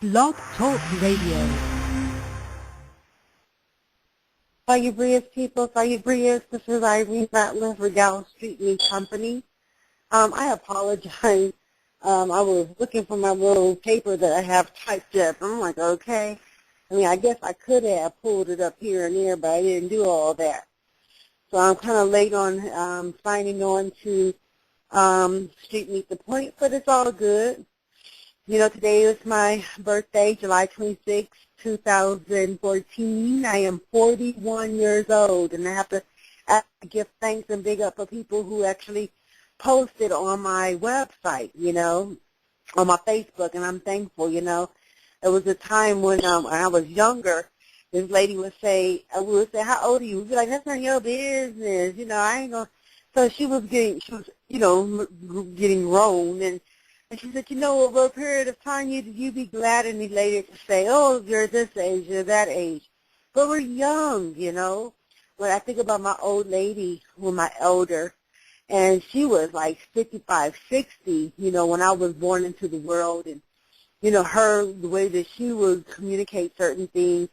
Blog Talk Radio. Salubrious people, Salubrious. This is Irene Ratliff for Dallas Street Meat Company. I apologize. I was looking for my little paper that I have typed up. I'm like, okay. I mean, I guess I could have pulled it up here and there, but I didn't do all that. So I'm kind of late on signing on to Street Meet the Point, but it's all good. You know, today is my birthday, July 26, 2014. I am 41 years old, and I have to give thanks and big up for people who actually posted on my website, you know, on my Facebook, and I'm thankful, you know. There was a time when I was younger, this lady would say, how old are you? We'd be like, that's not your business, you know, I ain't gonna. So she was getting grown, and she said, you know, over a period of time, you'd be glad and elated to say, oh, you're this age, you're that age. But we're young, you know. When I think about my old lady, who my elder, and she was like 55, 60, you know, when I was born into the world. And, you know, the way that she would communicate certain things.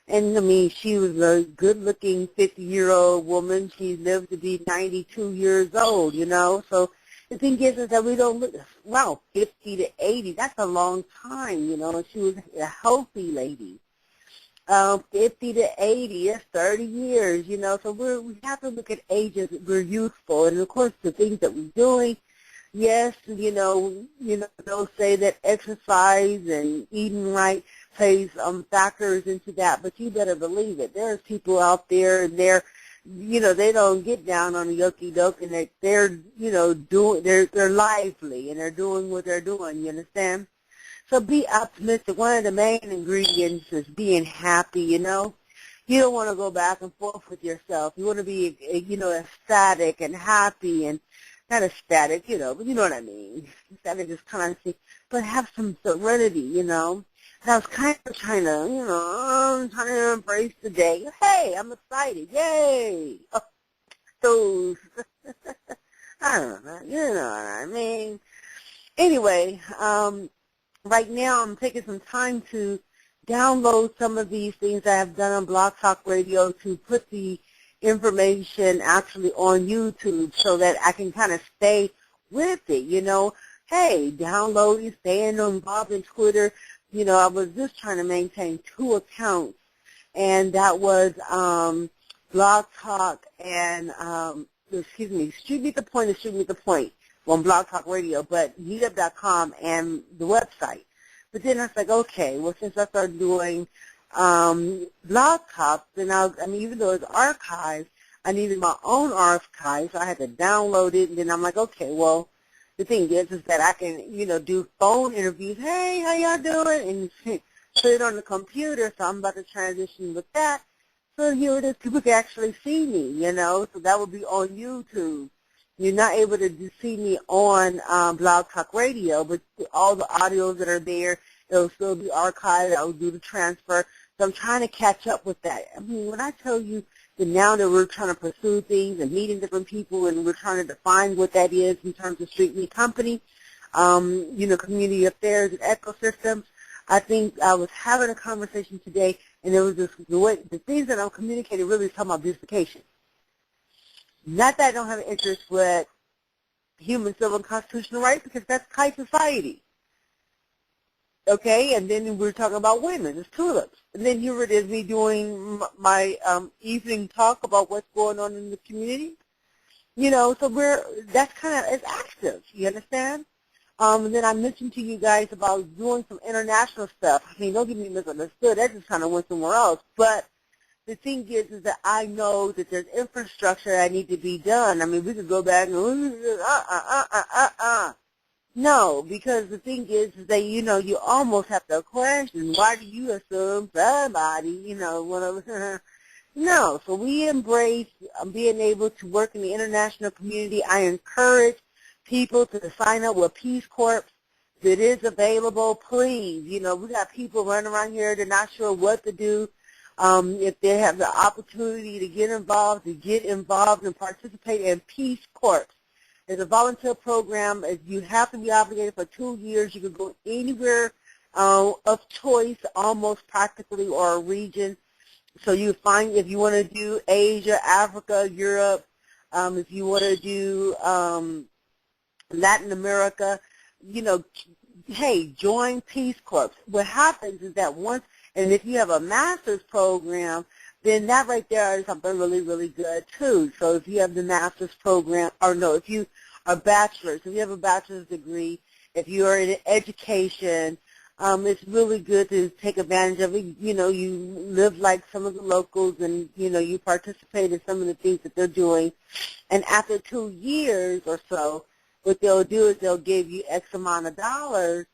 And, I mean, she was a good-looking 50-year-old woman. She lived to be 92 years old, you know. So the thing is that we don't look, wow, 50 to 80, that's a long time, you know, and she was a healthy lady. 50 to 80, that's 30 years, you know, so we have to look at ages. We're youthful, and of course the things that we're doing, yes, you know, they'll say that exercise and eating right plays factors into that, but you better believe it. There's people out there, and you know, they don't get down on the yoki doke, and they're you know, they're lively, and they're doing what they're doing, you understand? So be optimistic. One of the main ingredients is being happy, you know. You don't want to go back and forth with yourself. You want to be, you know, ecstatic and happy, and not ecstatic, you know, but you know what I mean. Ecstatic is constant, but have some serenity, you know. And I was kind of trying to, you know, I'm trying to embrace the day. Hey, I'm excited. Yay. Oh, those. I don't know. You know what I mean. Anyway, right now I'm taking some time to download some of these things I have done on Blog Talk Radio to put the information actually on YouTube so that I can kind of stay with it, you know. Hey, downloading, staying involved in Twitter. You know, I was just trying to maintain 2 accounts, and that was Blog Talk and, Street Meet the Point and Street Meet the Point on Blog Talk Radio, but meetup.com and the website. But then I was like, okay, well, since I started doing Blog Talk, then even though it's archived, I needed my own archive, so I had to download it, and then I'm like, okay, well, the thing is that I can, you know, do phone interviews. Hey, how y'all doing? And put it on the computer, so I'm about to transition with that. So here it is, people can actually see me, you know, so that would be on YouTube. You're not able to see me on Blog Talk Radio, but all the audios that are there, it'll still be archived. I'll do the transfer. So I'm trying to catch up with that. I mean, when I tell you that now that we're trying to pursue things and meeting different people, and we're trying to define what that is in terms of Street Meet Company, you know, community affairs and ecosystems, I think I was having a conversation today, and there was the things that I'm communicating really is talking about beautification. Not that I don't have an interest with human, civil, and constitutional rights, because that's high society. Okay, and then we're talking about women, it's tulips. And then here it is, me doing my evening talk about what's going on in the community. You know, so that's kind of, it's active, you understand? And then I mentioned to you guys about doing some international stuff. I mean, don't get me misunderstood, that just kind of went somewhere else. But the thing is that I know that there's infrastructure that need to be done. I mean, we could go back and, No, because the thing is that, you know, you almost have to question, why do you assume somebody, you know, no. So we embrace being able to work in the international community. I encourage people to sign up with Peace Corps. If it is available, please. You know, we got people running around here, they're not sure what to do. If they have the opportunity to get involved and participate in Peace Corps. It's a volunteer program. You have to be obligated for 2 years. You can go anywhere of choice, almost practically, or a region. So you find if you want to do Asia, Africa, Europe, if you want to do Latin America, hey, join Peace Corps. What happens is that and if you have a master's program, then that right there is something really, really good too. So if you have the master's program, if you are bachelor's, if you have a bachelor's degree, if you are in education, it's really good to take advantage of it. You live like some of the locals, and, you participate in some of the things that they're doing. And after 2 years or so, what they'll do is they'll give you X amount of dollars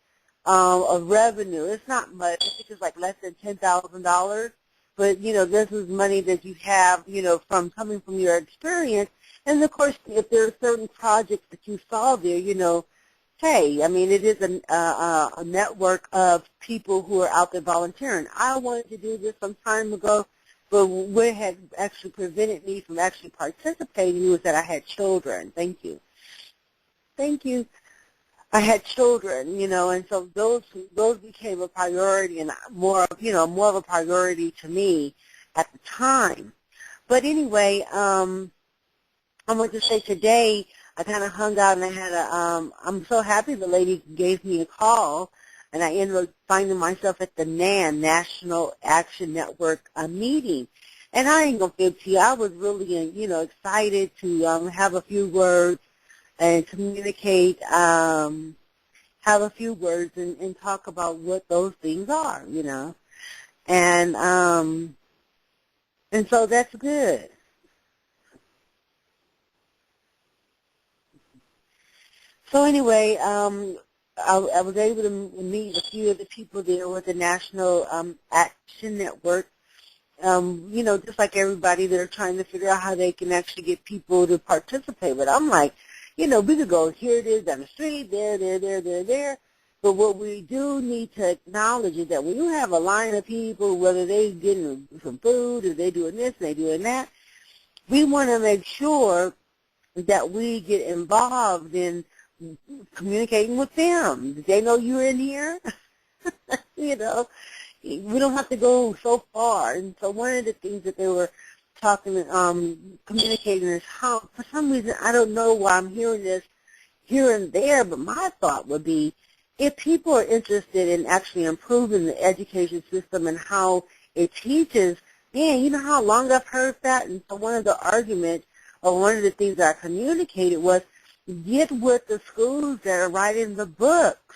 of revenue. It's not much. I think it's like less than $10,000. But, this is money that you have, from coming from your experience. And, of course, if there are certain projects that you saw there, hey, I mean, it is a network of people who are out there volunteering. I wanted to do this some time ago, but what had actually prevented me from actually participating was that I had children. Thank you. Thank you. I had children, and so those became a priority, and more of a priority to me at the time. But anyway, I'm going to say today I kind of hung out, and I had I'm so happy the lady gave me a call, and I ended up finding myself at the NAN, National Action Network meeting. And I ain't going to fib to you, I was really, excited to have a few words and communicate, have a few words and talk about what those things are, And so that's good. So anyway, I was able to meet a few of the people there with the National Action Network. Just like everybody, they're trying to figure out how they can actually get people to participate. But I'm like, we could go, here it is, down the street, there. But what we do need to acknowledge is that when you have a line of people, whether they're getting some food or they're doing this and they're doing that, we want to make sure that we get involved in communicating with them. Did they know you were in here? We don't have to go so far. And so one of the things that they were talking, communicating is how, for some reason, I don't know why I'm hearing this here and there, but my thought would be if people are interested in actually improving the education system and how it teaches, man, you know how long I've heard that? And so one of the arguments, or one of the things that I communicated was, get with the schools that are writing the books.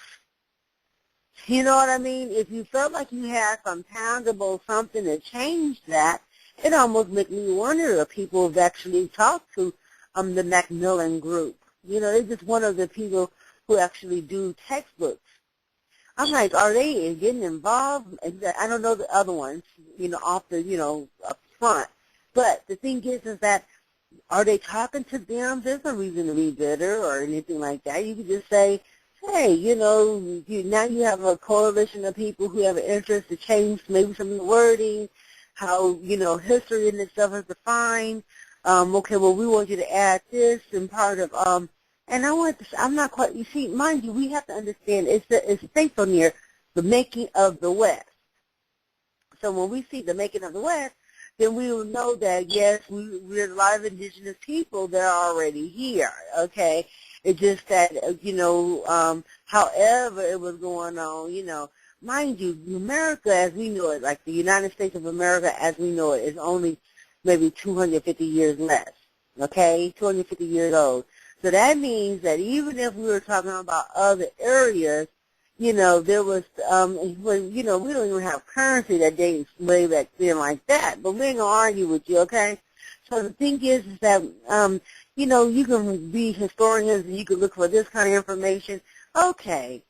You know what I mean? If you felt like you had some tangible something to change that, it almost makes me wonder if people have actually talked to the Macmillan Group. They're just one of the people who actually do textbooks. I'm like, are they getting involved? I don't know the other ones, off the, up front. But the thing is that, are they talking to them? There's no reason to be bitter or anything like that. You could just say, hey, now you have a coalition of people who have an interest to change maybe some of the wording, how, history in itself is defined. Okay, well, we want you to add this and part of, and I'm not quite, you see, mind you, we have to understand, it's based on here, the making of the West. So when we see the making of the West, then we will know that, yes, we're a lot of indigenous people that are already here, okay? It's just that, however it was going on, mind you, America as we know it, like the United States of America as we know it, is only maybe 250 years less, okay? 250 years old. So that means that even if we were talking about other areas, there was, we don't even have currency that dates way back then like that, but we ain't going to argue with you, okay? So the thing is that, you can be historians and you can look for this kind of information. Okay.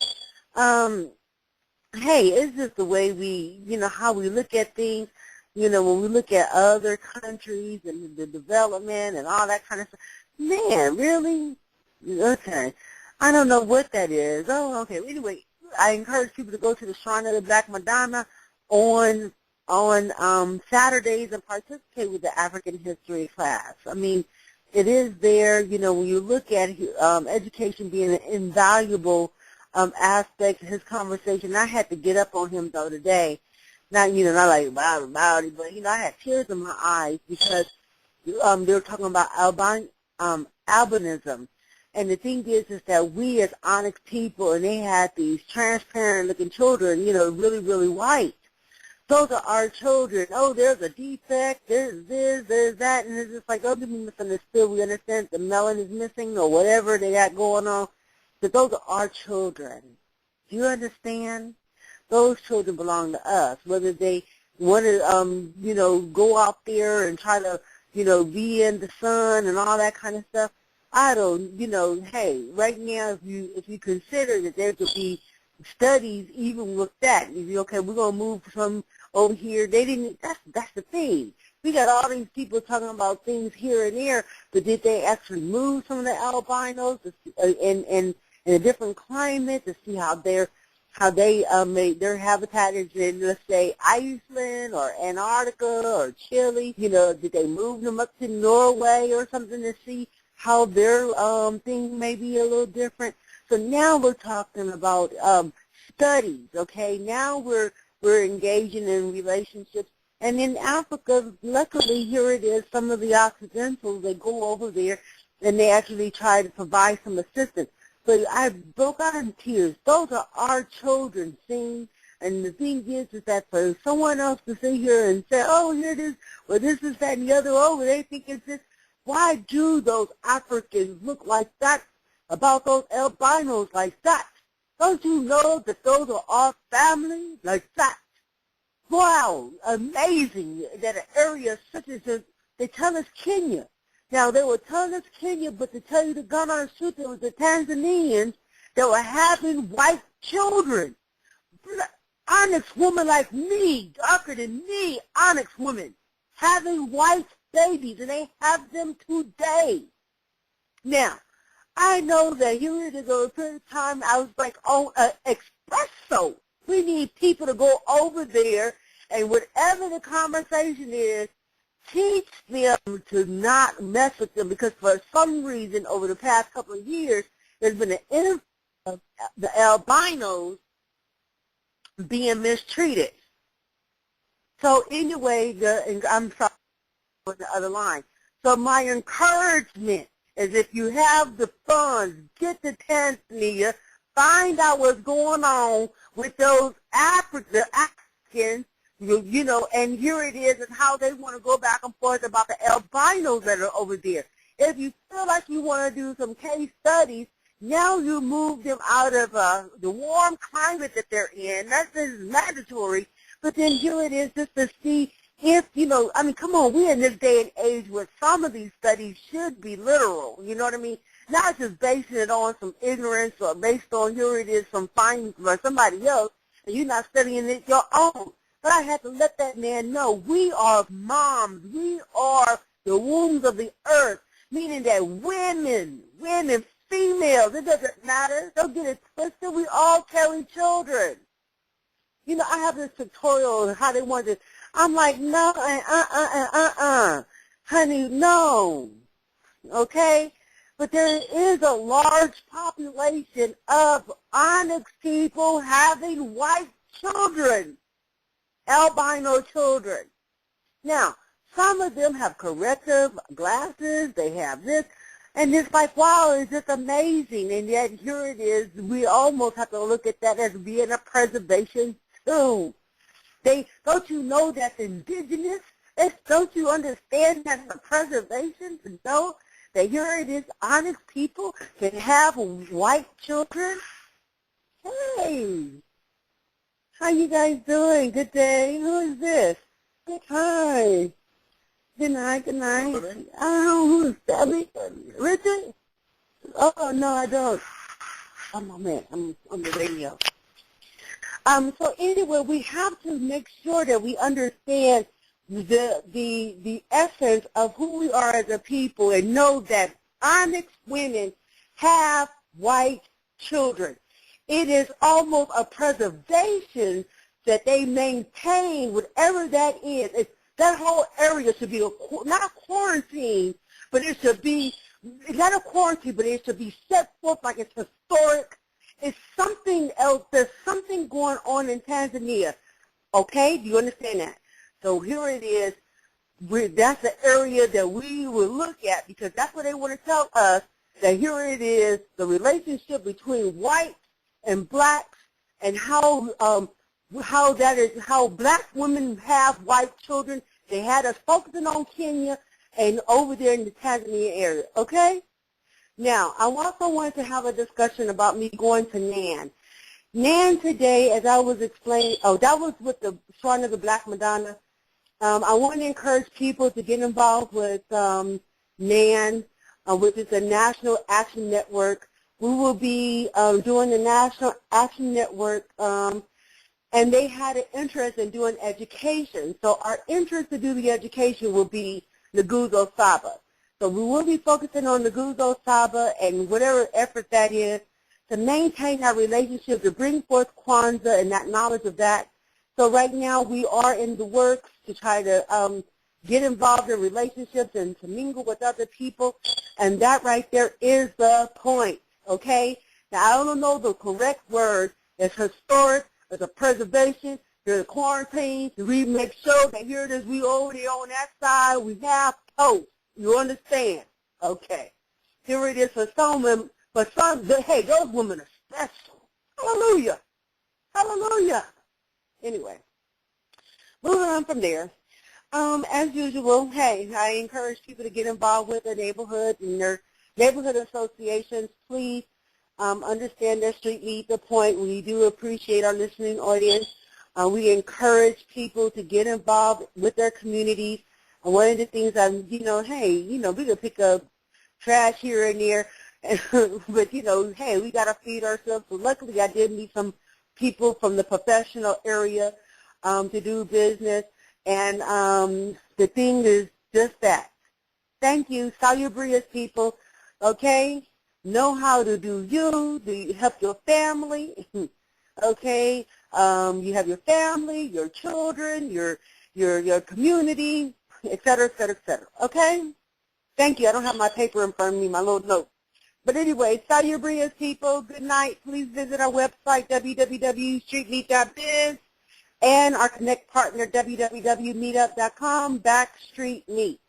Hey, it's just the way we, how we look at things, when we look at other countries and the development and all that kind of stuff. Man, really? Okay. I don't know what that is. Oh, okay. Anyway, I encourage people to go to the Shrine of the Black Madonna on Saturdays and participate with the African history class. I mean, it is there, when you look at education being an invaluable aspects of his conversation. I had to get up on him the other day. Not not like about it, but I had tears in my eyes because they were talking about albinism. And the thing is that we as Onyx people, and they had these transparent-looking children, really, really white. Those are our children. Oh, there's a defect, there's this, there's that, and it's just like, don't get me misunderstood. We understand the melon is missing or whatever they got going on, but those are our children. Do you understand? Those children belong to us, whether they want to, go out there and try to, be in the sun and all that kind of stuff. I don't, hey, right now, if you consider that there could be studies even with that, okay, we're going to move from over here. That's the thing. We got all these people talking about things here and there, but did they actually move some of the albinos in a different climate to see how they made their habitat is in, let's say, Iceland or Antarctica or Chile? Did they move them up to Norway or something to see how their thing may be a little different? So now we're talking about studies, okay? Now we're engaging in relationships. And in Africa, luckily, here it is, some of the Occidentals, they go over there and they actually try to provide some assistance. But I broke out in tears. Those are our children, see? And the thing is that for someone else to sit here and say, oh, here it is, or this is that and the other, oh, they think it's this. Why do those Africans look like that about those albinos like that? Don't you know that those are our family like that? Wow, amazing that an area such as this, they tell us Kenya. Now, they were telling us Kenya, but to tell you the gun on the truth, it was the Tanzanians that were having white children. Onyx woman like me, darker than me, Onyx women, having white babies, and they have them today. Now, I know that here it is over a period of time, I was like, oh, espresso. We need people to go over there, and whatever the conversation is, teach them to not mess with them, because for some reason over the past couple of years, there's been an influx of the albinos being mistreated. So anyway, I'm sorry for the other line. So my encouragement is if you have the funds, get to Tanzania, find out what's going on with those Africans, and here it is and how they want to go back and forth about the albinos that are over there. If you feel like you want to do some case studies, now you move them out of the warm climate that they're in. That is mandatory. But then here it is just to see if, come on, we're in this day and age where some of these studies should be literal, you know what I mean? Not just basing it on some ignorance or based on here it is some findings by somebody else, and you're not studying it your own. But I had to let that man know we are moms. We are the wombs of the earth, meaning that women, females, it doesn't matter. Don't get it twisted. We all carry children. I have this tutorial on how they want to. I'm like, no, honey, no. Okay? But there is a large population of Onyx people having white children. Albino children. Now, some of them have corrective glasses, they have this, and it's like, wow, it's just amazing. And yet here it is, we almost have to look at that as being a preservation too. Don't you know that's indigenous? Don't you understand that's a preservation to know that here it is, Onyx people can have white children? Hey! How you guys doing? Good day. Who is this? Hi. Good night. Good night. I don't know who's Debbie. Richard? Oh no, I don't. I'm a man. I'm on the radio. So anyway, we have to make sure that we understand the essence of who we are as a people and know that Onyx women have white children. It is almost a preservation that they maintain, whatever that is. That whole area should be not a quarantine, but it should be, not a quarantine, but it should be set forth like it's historic It's something else. There's something going on in Tanzania. Okay? Do you understand that? So here it is. That's the area that we will look at, because that's what they want to tell us, that here it is, the relationship between whites and blacks, and how black women have white children. They had us focusing on Kenya and over there in the Tanzania area. Okay? Now, I also wanted to have a discussion about me going to NAN. NAN today, as I was explaining, that was with the Shrine of the Black Madonna. I want to encourage people to get involved with NAN, which is the National Action Network. We will be doing the National Action Network, and they had an interest in doing education. So our interest to do the education will be Nguzo Saba. So we will be focusing on Nguzo Saba and whatever effort that is to maintain our relationship, to bring forth Kwanzaa and that knowledge of that. So right now we are in the works to try to get involved in relationships and to mingle with other people, and that right there is the point, okay? Now, I don't know the correct word. It's historic, it's a preservation, there's a quarantine, we make sure that here it is, we over there on that side, we have posts. You understand? Okay. Here it is for some women, but some, hey, those women are special. Hallelujah. Hallelujah. Anyway, moving on from there. As usual, hey, I encourage people to get involved with their neighborhoods and their neighborhood associations. Please understand their street meet the point. We do appreciate our listening audience. We encourage people to get involved with their communities. And one of the things hey, we can pick up trash here and there, but, hey, we got to feed ourselves. So luckily I did meet some people from the professional area to do business. And the thing is just that. Thank you. Salubrious people. Okay? Know how to do you help your family. Okay? You have your family, your children, your community, et cetera, et cetera, et cetera. Okay? Thank you. I don't have my paper in front of me, my little note. But anyway, salubrious people, good night. Please visit our website, www.streetmeet.biz, and our Connect partner, www.meetup.com/streetmeet.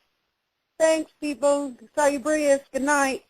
Thanks, people. Salubrious. Good night.